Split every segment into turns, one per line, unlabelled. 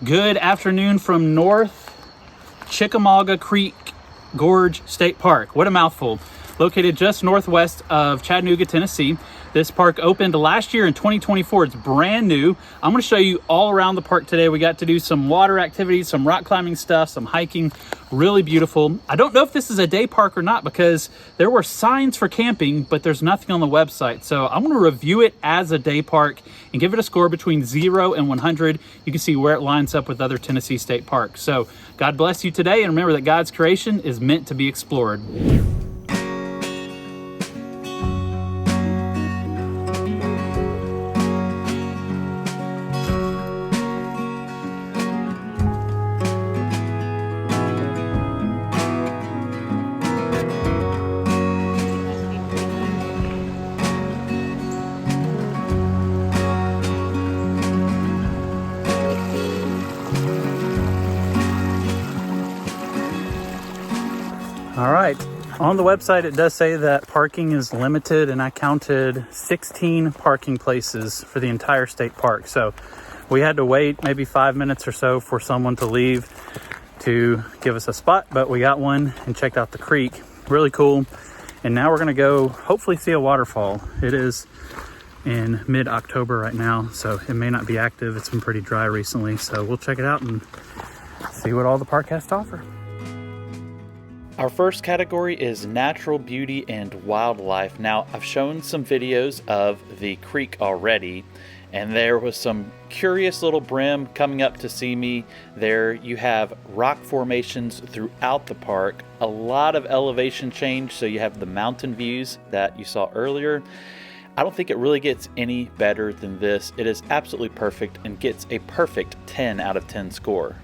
Good afternoon from North Chickamauga Creek Gorge State Park. What a mouthful. Located just northwest of Chattanooga, Tennessee. This park opened last year in 2024. It's brand new. I'm going to show you all around the park today. We got to do some water activities, some rock climbing stuff, some hiking. Really beautiful. I don't know if this is a day park or not because there were signs for camping, but there's nothing on the website. So I'm going to review it as a day park and give it a score between 0 and 100. You can see where it lines up with other Tennessee state parks. So God bless you today, and remember that God's creation is meant to be explored. All right, on the website it does say that parking is limited, and I counted 16 parking places for the entire state park. So we had to wait maybe 5 minutes or so for someone to leave to give us a spot, but we got one and checked out the creek. Really cool. And now we're gonna go hopefully see a waterfall. It is in mid-October right now, so it may not be active. It's been pretty dry recently, so we'll check it out and see what all the park has to offer. Our first category is natural beauty and wildlife. Now, I've shown some videos of the creek already, and there was some curious little brim coming up to see me. There you have rock formations throughout the park, a lot of elevation change, so you have the mountain views that you saw earlier. I don't think it really gets any better than this. It is absolutely perfect and gets a perfect 10 out of 10 score.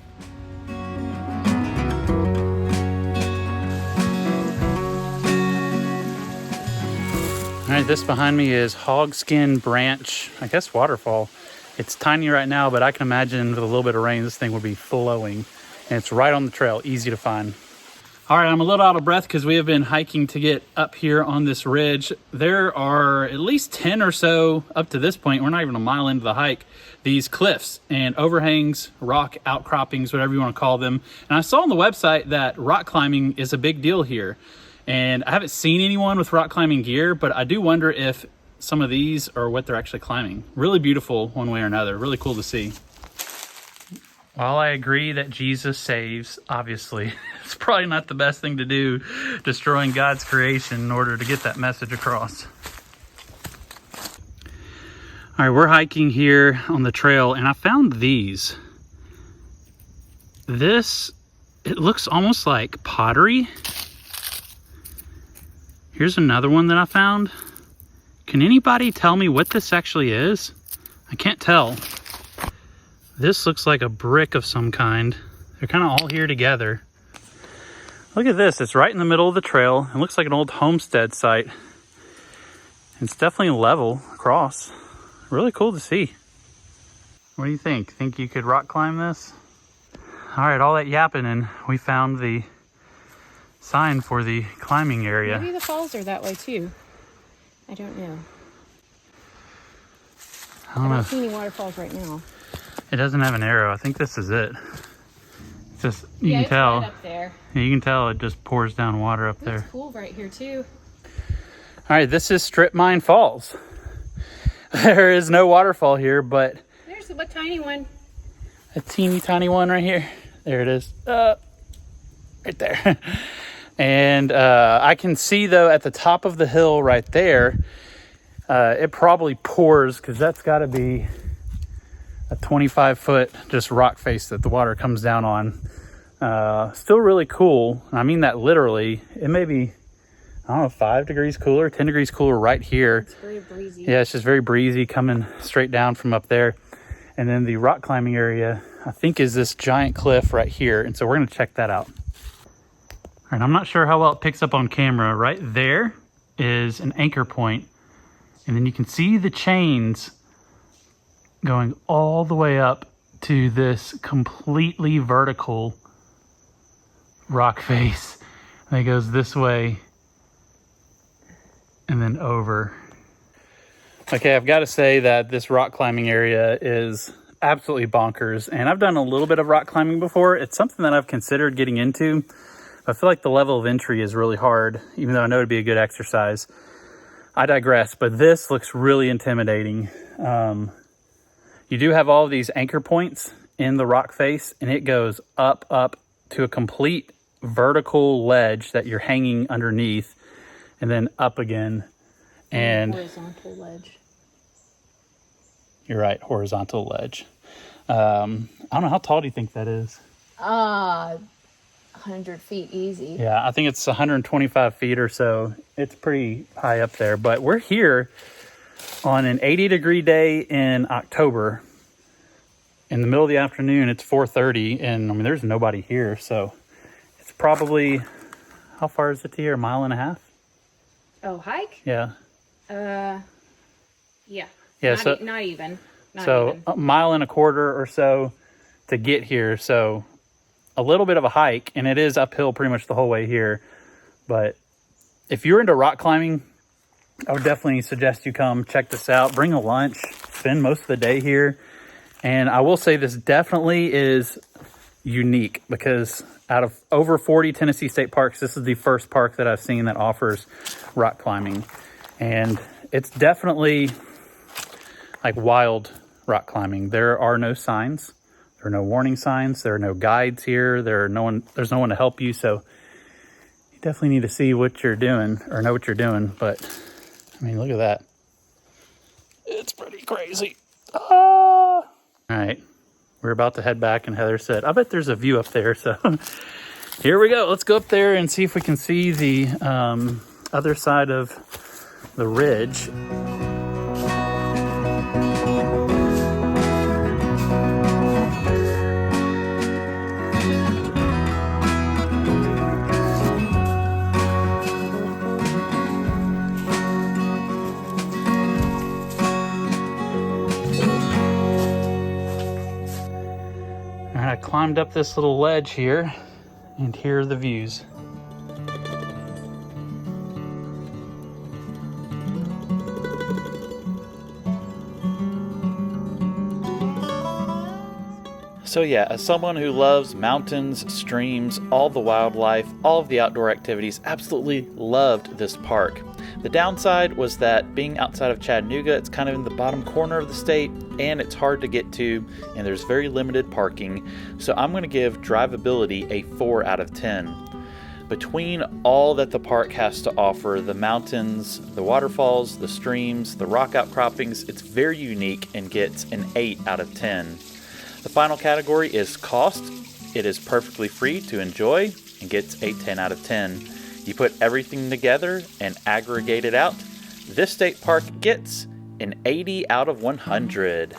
All right, this behind me is Hogskin Branch, I guess waterfall. It's tiny right now, but I can imagine with a little bit of rain, this thing would be flowing. And it's right on the trail, easy to find. All right, I'm a little out of breath because we have been hiking to get up here on this ridge. There are at least 10 or so up to this point. We're not even a mile into the hike. These cliffs and overhangs, rock outcroppings, whatever you want to call them. And I saw on the website that rock climbing is a big deal here. And I haven't seen anyone with rock climbing gear, but I do wonder if some of these are what they're actually climbing. Really beautiful one way or another. Really cool to see. While I agree that Jesus saves, obviously, it's probably not the best thing to do, destroying God's creation in order to get that message across. All right, we're hiking here on the trail, and I found these. It looks almost like pottery. Here's another one that I found. Can anybody tell me what this actually is? I can't tell. This looks like a brick of some kind. They're kind of all here together. Look at this, it's right in the middle of the trail. It looks like an old homestead site. It's definitely level across. Really cool to see. What do you think? Think you could rock climb this? All right, all that yapping, and we found the sign for the climbing area.
Maybe the falls are that way too. I don't know. I don't see any waterfalls right now.
It doesn't have an arrow. I think this is it. Just you can
it's
tell.
right up there.
You can tell it just pours down water up there.
It's cool right here too.
All right, this is Strip Mine Falls. There is no waterfall here, but
There's a tiny one.
a teeny tiny one right here. There it is. Right there. And I can see though at the top of the hill right there, it probably pours because that's got to be a 25-foot just rock face that the water comes down on. Still really cool. I mean that literally. It may be, I don't know, 5 degrees cooler, 10 degrees cooler right here.
It's very breezy.
Yeah, it's just very breezy coming straight down from up there. And then the rock climbing area, I think, is this giant cliff right here. And so we're going to check that out. All right, I'm not sure how well it picks up on camera. Right there is an anchor point. And then you can see the chains going all the way up to this completely vertical rock face that goes this way and then over. Okay, I've got to say that this rock climbing area is absolutely bonkers. And I've done a little bit of rock climbing before. It's something that I've considered getting into. I feel like the level of entry is really hard, even though I know it'd be a good exercise. I digress, but this looks really intimidating. You do have all of these anchor points in the rock face, and it goes up to a complete vertical ledge that you're hanging underneath, and then up again. And
horizontal ledge.
You're right, horizontal ledge. I don't know, how tall do you think that is?
100 feet easy.
Yeah, I think it's 125 feet or so. It's pretty high up there, but we're here on an 80-degree day in October. In the middle of the afternoon, it's 4:30, and I mean, there's nobody here, so it's probably, how far is it to here? A mile and a half?
Oh, hike?
Yeah.
Yeah.
Yeah,
Not even.
A mile and a quarter or so to get here. So a little bit of a hike, and it is uphill pretty much the whole way here. But if you're into rock climbing, I would definitely suggest you come check this out. Bring a lunch, spend most of the day here. And I will say this definitely is unique, because out of over 40 Tennessee state parks, this is the first park that I've seen that offers rock climbing. And it's definitely like wild rock climbing. There are no signs. There are no warning signs. There are no guides here. There's no one to help you. So you definitely need to see what you're doing, or know what you're doing. But I mean, look at that. It's pretty crazy. All right. We're about to head back, and Heather said, I bet there's a view up there. So here we go. Let's go up there and see if we can see the other side of the ridge. I climbed up this little ledge here, and here are the views. So yeah, as someone who loves mountains, streams, all the wildlife, all of the outdoor activities, absolutely loved this park. The downside was that being outside of Chattanooga, it's kind of in the bottom corner of the state, and it's hard to get to, and there's very limited parking. So I'm going to give drivability a 4 out of 10. Between all that the park has to offer, the mountains, the waterfalls, the streams, the rock outcroppings, it's very unique and gets an 8 out of 10. The final category is cost. It is perfectly free to enjoy and gets a 10 out of 10. You put everything together and aggregate it out, this state park gets an 80 out of 100.